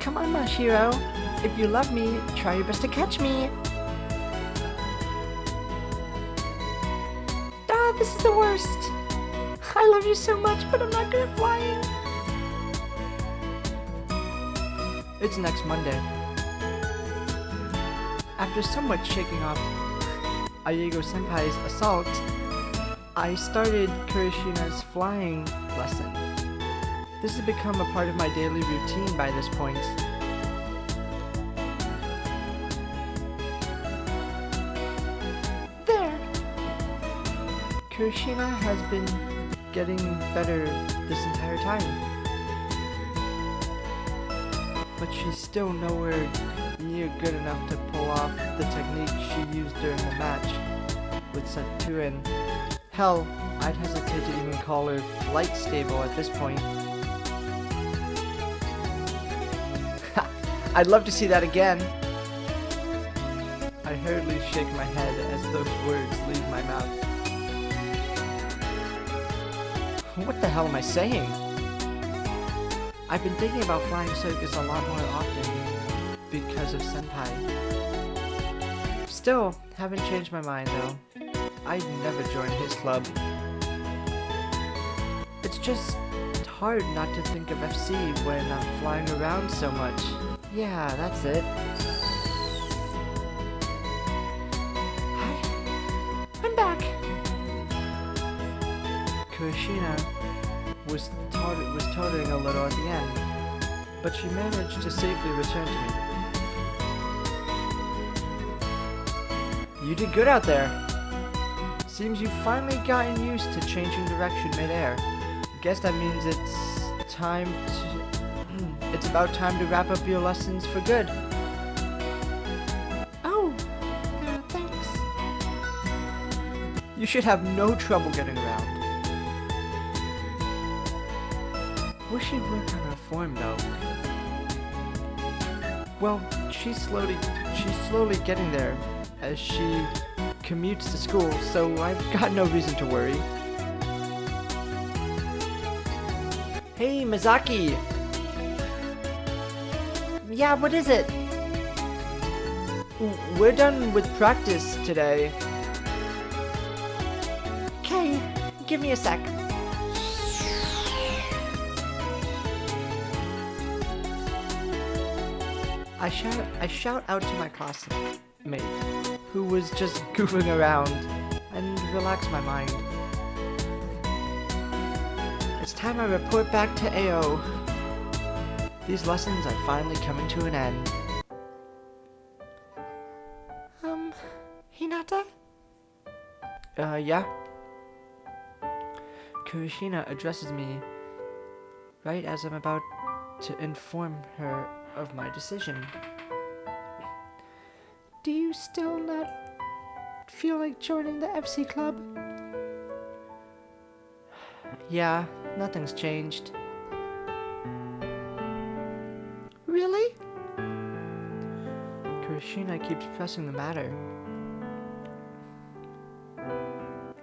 Come on, Mashiro. If you love me, try your best to catch me. Ah, this is the worst. I love you so much, but I'm not good at flying. It's next Monday. After somewhat shaking off Ayego-senpai's assault, I started Kurashina's flying lesson. This has become a part of my daily routine by this point. There! Kurashina has been getting better this entire time. But she's still nowhere near good enough to pull off the technique she used during the match with Saturin. Hell, I'd hesitate to even call her flight stable at this point. I'd love to see that again. I hurriedly shake my head as those words leave my mouth. What the hell am I saying? I've been thinking about Flying Circus a lot more often because of Senpai. Still, haven't changed my mind though. I'd never join his club. It's just hard not to think of FC when I'm flying around so much. Yeah, that's it. Hi, I'm back. Kurashina was tottering a little at the end, but she managed to safely return to me. You did good out there. Seems you've finally gotten used to changing direction mid-air. Guess that means it's about time to wrap up your lessons for good. Oh, thanks. You should have no trouble getting around. Wish she'd work on her form though. Well, she's slowly getting there as she commutes to school, so I've got no reason to worry. Hey, Mizaki! Yeah, what is it? We're done with practice today. Okay, give me a sec. I shout out to my classmate, who was just goofing around, and relax my mind. It's time I report back to AO. These lessons are finally coming to an end. Hinata? Yeah? Kurashina addresses me right as I'm about to inform her of my decision. Do you still not feel like joining the FC club? Yeah, nothing's changed. Really? Kurashina keeps pressing the matter.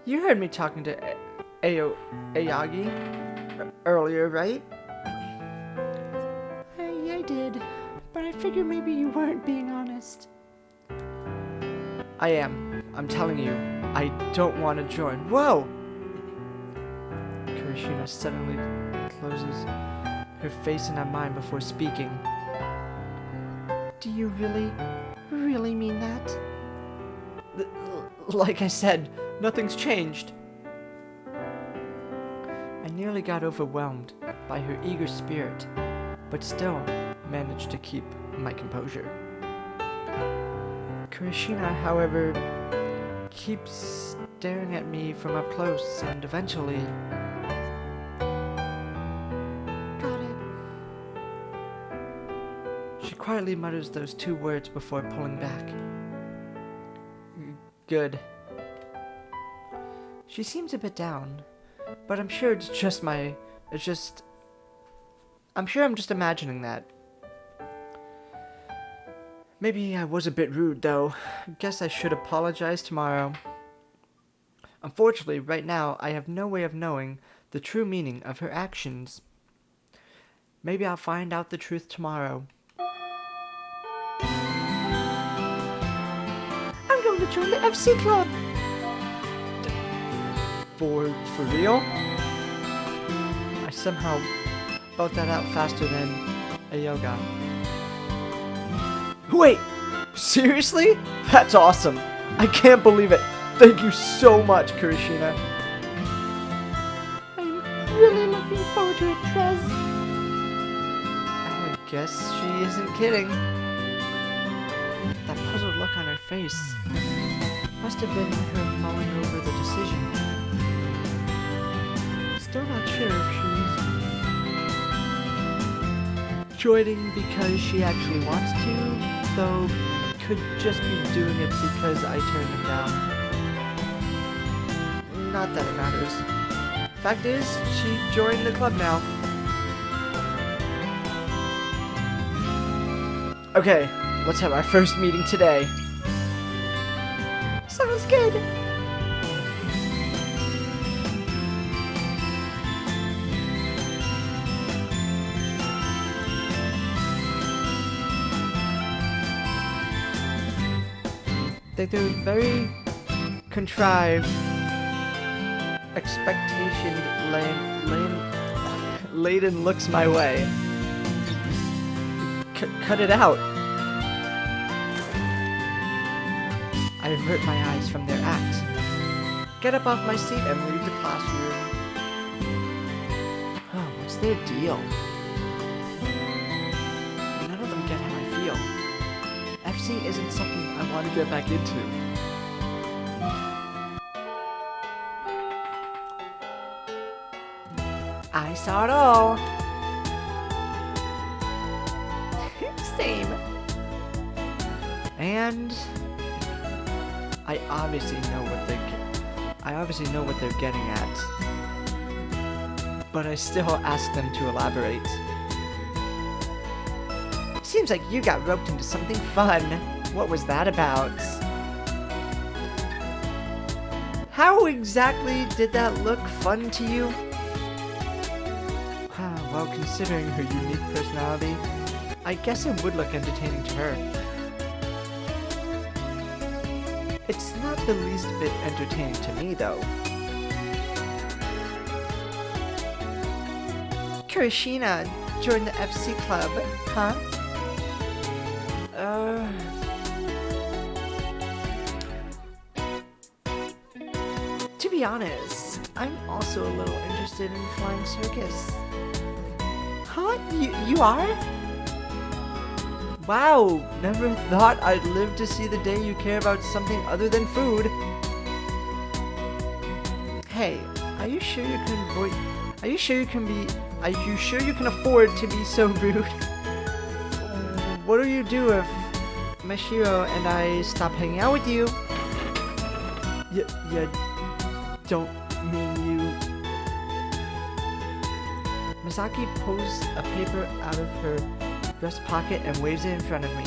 You heard me talking to Ayagi earlier, right? I did, but I figured maybe you weren't being honest. I am. I'm telling you, I don't want to join. Whoa! Kurashina suddenly closes her face in mine before speaking. Do you really mean that? Like I said, nothing's changed. I nearly got overwhelmed by her eager spirit, but still managed to keep my composure. Kurashina, however, keeps staring at me from up close and eventually... Got it. She quietly mutters those two words before pulling back. Good. She seems a bit down, but I'm sure I'm sure I'm just imagining that. Maybe I was a bit rude, though. Guess I should apologize tomorrow. Unfortunately, right now, I have no way of knowing the true meaning of her actions. Maybe I'll find out the truth tomorrow. join the FC club. For real? I somehow built that out faster than a yoga. Wait! Seriously? That's awesome! I can't believe it! Thank you so much, Kurashina. I'm really looking forward to it, Trez. I guess she isn't kidding. That puzzled look on her face must have been her mulling over the decision. Still not sure if she's joining because she actually wants to, though could just be doing it because I turned him down. Not that it matters. Fact is, she joined the club now. Okay, let's have our first meeting today. Sounds good. They're very contrived, expectation-laden looks my way. Cut it out. I avert my eyes from their act. Get up off my seat and leave the classroom. Oh, what's their deal? None of them get how I feel. FC isn't something I want to get back into. I saw it all. Same. And I obviously know what they're getting at. But I still ask them to elaborate. Seems like you got roped into something fun. What was that about? How exactly did that look fun to you? Well, considering her unique personality, I guess it would look entertaining to her. It's not the least bit entertaining to me, though. Kurashina joined the FC club, huh? To be honest, I'm also a little interested in Flying Circus. Huh? You are? Wow, never thought I'd live to see the day you care about something other than food. Hey, are you sure you can afford to be so rude? What do you do if Mashiro and I stop hanging out with you? You don't mean you... Misaki pulls a paper out of her breast pocket and waves it in front of me.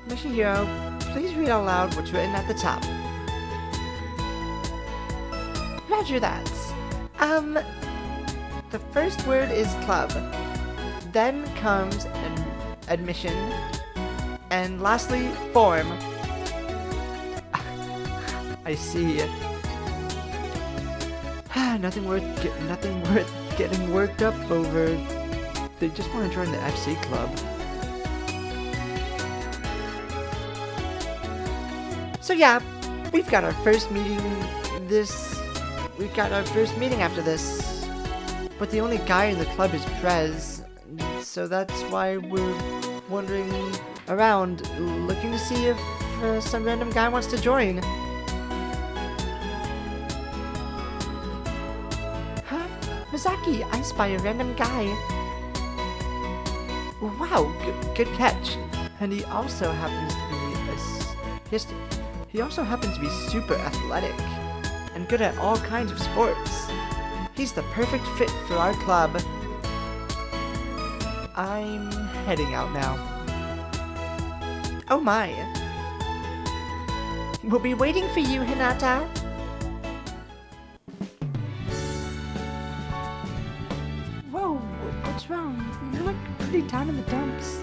Mashiro, please read out loud what's written at the top. Roger that. The first word is club. Then comes admission. And lastly, form. I see. Nothing worth getting worked up over. They just want to join the FC club. So yeah, we've got our first meeting after this. But the only guy in the club is Prez. So that's why we're wandering around looking to see if some random guy wants to join. Misaki, I spy a random guy. Wow, good catch. And he also happens to be super athletic and good at all kinds of sports. He's the perfect fit for our club. I'm heading out now. Oh my. We'll be waiting for you, Hinata. Whoa, what's wrong? You look pretty down in the dumps.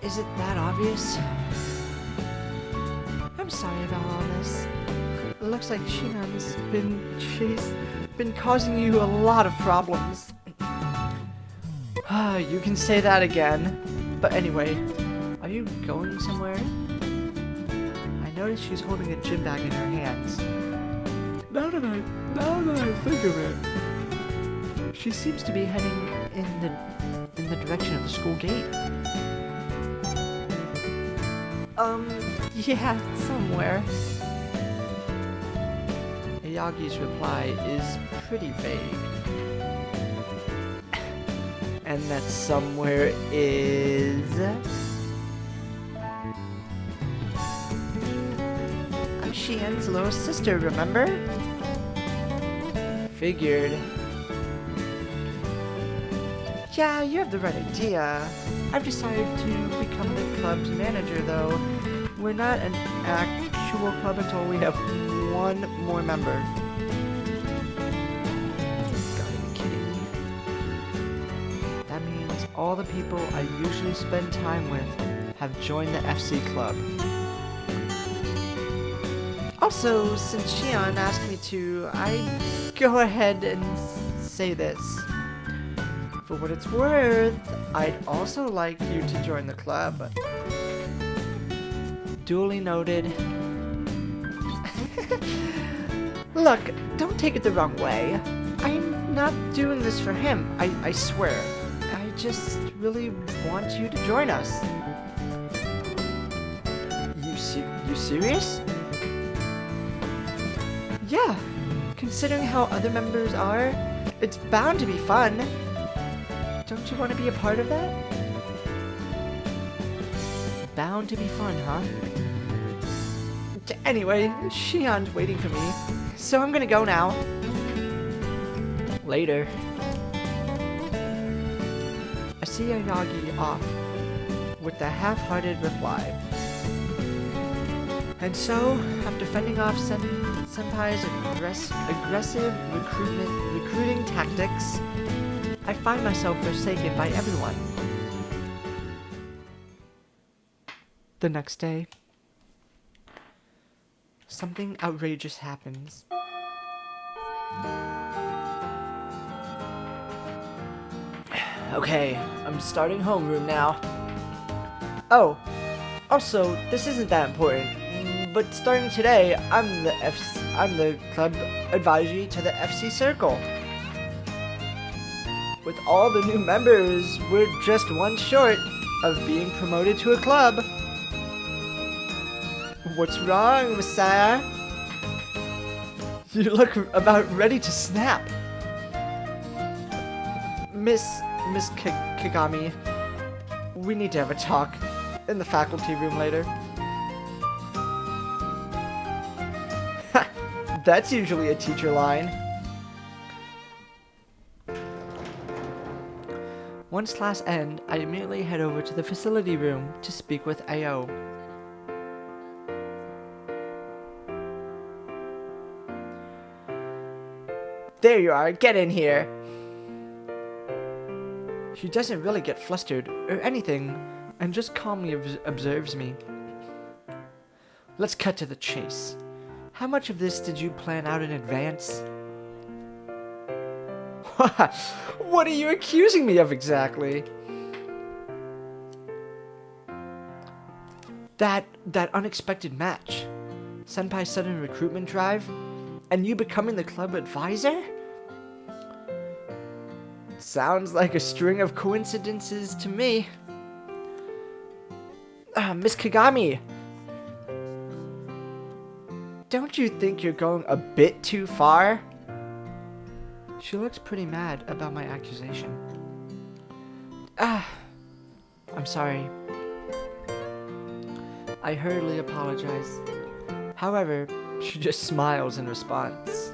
Is it that obvious? I'm sorry about all this. It looks like Shinan's been causing you a lot of problems. You can say that again. But anyway, are you going somewhere? I noticed she's holding a gym bag in her hands. Now that I think of it, she seems to be heading in the direction of the school gate. Yeah, somewhere. Ayagi's reply is pretty vague. And that somewhere is... I'm Shien's little sister, remember? Figured. Yeah, you have the right idea. I've decided to become the club's manager, though. We're not an actual club until we have one more member. Gotta be kidding me. That means all the people I usually spend time with have joined the FC club. Also, since Shion asked me to, I go ahead and say this. For what it's worth, I'd also like you to join the club. Duly noted. Look, don't take it the wrong way. I'm not doing this for him, I swear. I just really want you to join us. You serious? Yeah, considering how other members are, it's bound to be fun. Don't you want to be a part of that? Bound to be fun, huh? Anyway, Shion's waiting for me, so I'm gonna go now. Later. I see Ayagi off with the half-hearted reply. And so, after fending off Senpai's aggressive recruiting tactics, I find myself forsaken by everyone. The next day, something outrageous happens. Okay, I'm starting homeroom now. Oh, also, this isn't that important, but starting today, I'm the club advisory to the FC Circle. With all the new members, we're just one short of being promoted to a club. What's wrong, Messiah? You look about ready to snap. Miss Kagami, we need to have a talk in the faculty room later. That's usually a teacher line. Once class ends, I immediately head over to the facility room to speak with Ao. There you are, get in here! She doesn't really get flustered or anything, and just calmly observes me. Let's cut to the chase. How much of this did you plan out in advance? What are you accusing me of exactly? That unexpected match. Senpai's sudden recruitment drive? And you becoming the club advisor? Sounds like a string of coincidences to me. Miss Kagami! Don't you think you're going a bit too far? She looks pretty mad about my accusation. I'm sorry. I hurriedly apologize. However, she just smiles in response.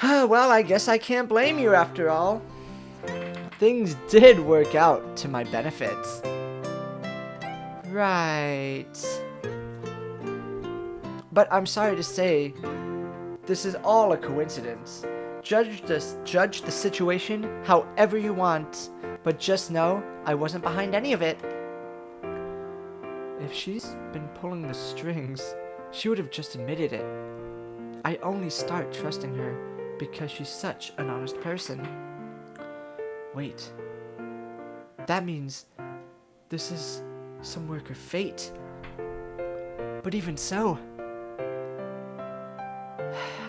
Well, I guess I can't blame you after all. Things did work out to my benefit. Right. But I'm sorry to say, this is all a coincidence. Judge the situation however you want, but just know I wasn't behind any of it. If she's been pulling the strings, she would have just admitted it. I only start trusting her because she's such an honest person. Wait. That means this is some work of fate. But even so,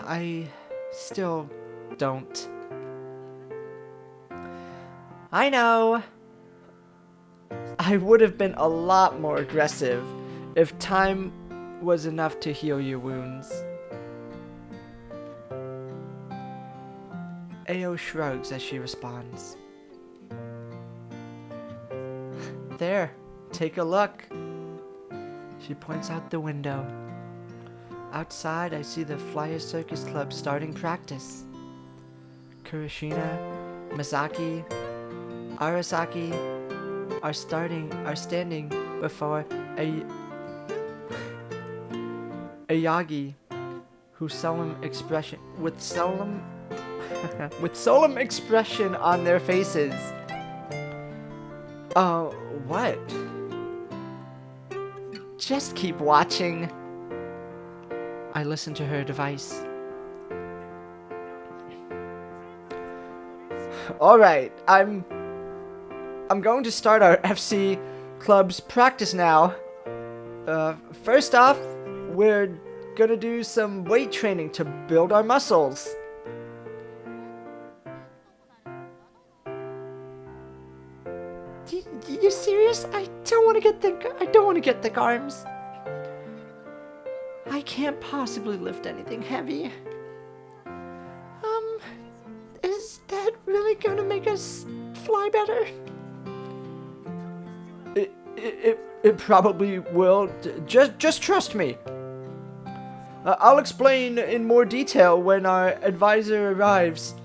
I still don't. I know. I would have been a lot more aggressive if time was enough to heal your wounds. Ao shrugs as she responds. There, take a look. She points out the window. Outside, I see the Flying Circus Club starting practice. Kurashina, Masaki, Arasaki are standing before a Yagi, with solemn expression on their faces. What? Just keep watching. I listen to her device. Alright, I'm going to start our FC club's practice now. First off, we're gonna do some weight training to build our muscles. You serious? I don't want to get thick arms. I can't possibly lift anything heavy. Is that really gonna make us fly better? It probably will. Just trust me. I'll explain in more detail when our advisor arrives.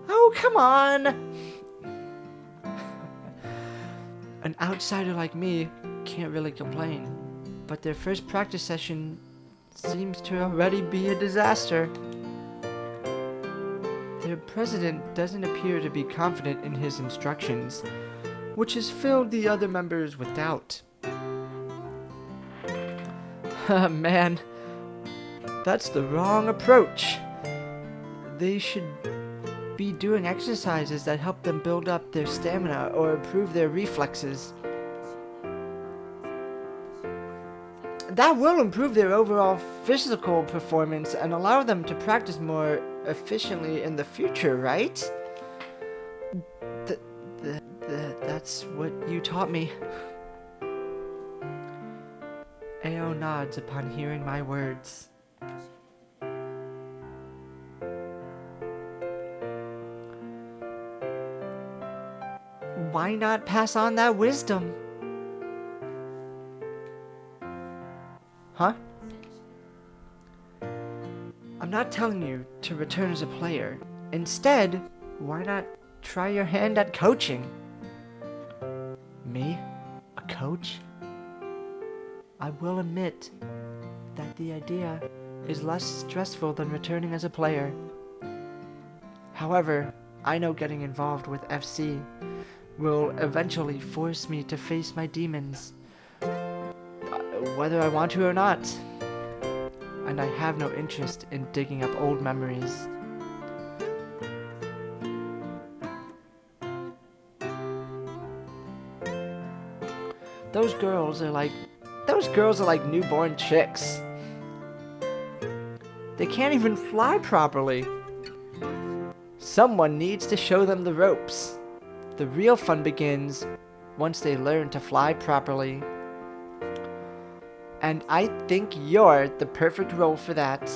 Oh, come on. An outsider like me can't really complain, but their first practice session seems to already be a disaster. Their president doesn't appear to be confident in his instructions, which has filled the other members with doubt. Man, that's the wrong approach. They should be doing exercises that help them build up their stamina or improve their reflexes. That will improve their overall physical performance and allow them to practice more efficiently in the future, right? That's what you taught me. Ao nods upon hearing my words. Why not pass on that wisdom? Huh? I'm not telling you to return as a player. Instead, why not try your hand at coaching? Me? A coach? I will admit that the idea is less stressful than returning as a player. However, I know getting involved with FC will eventually force me to face my demons, whether I want to or not. And I have no interest in digging up old memories. Those girls are like newborn chicks. They can't even fly properly. Someone needs to show them the ropes. The real fun begins once they learn to fly properly. And I think you're the perfect role for that.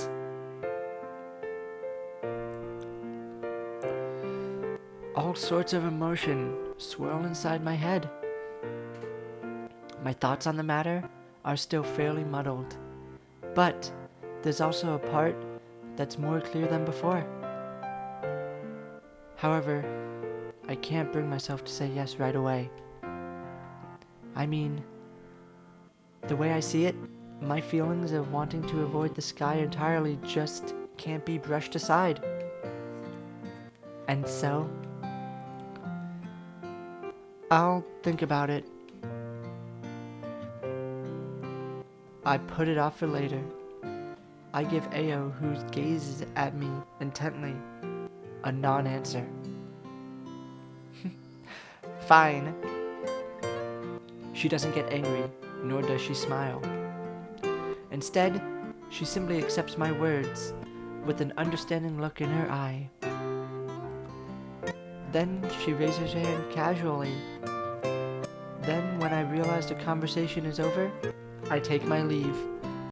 All sorts of emotion swirl inside my head. My thoughts on the matter are still fairly muddled, but there's also a part that's more clear than before. However, I can't bring myself to say yes right away. I mean, the way I see it, my feelings of wanting to avoid the sky entirely just can't be brushed aside. And so, I'll think about it I put it off for later. I give Ao, who gazes at me intently, a non-answer. Fine. She doesn't get angry, nor does she smile. Instead, she simply accepts my words with an understanding look in her eye. Then she raises her hand casually. Then, when I realize the conversation is over, I take my leave.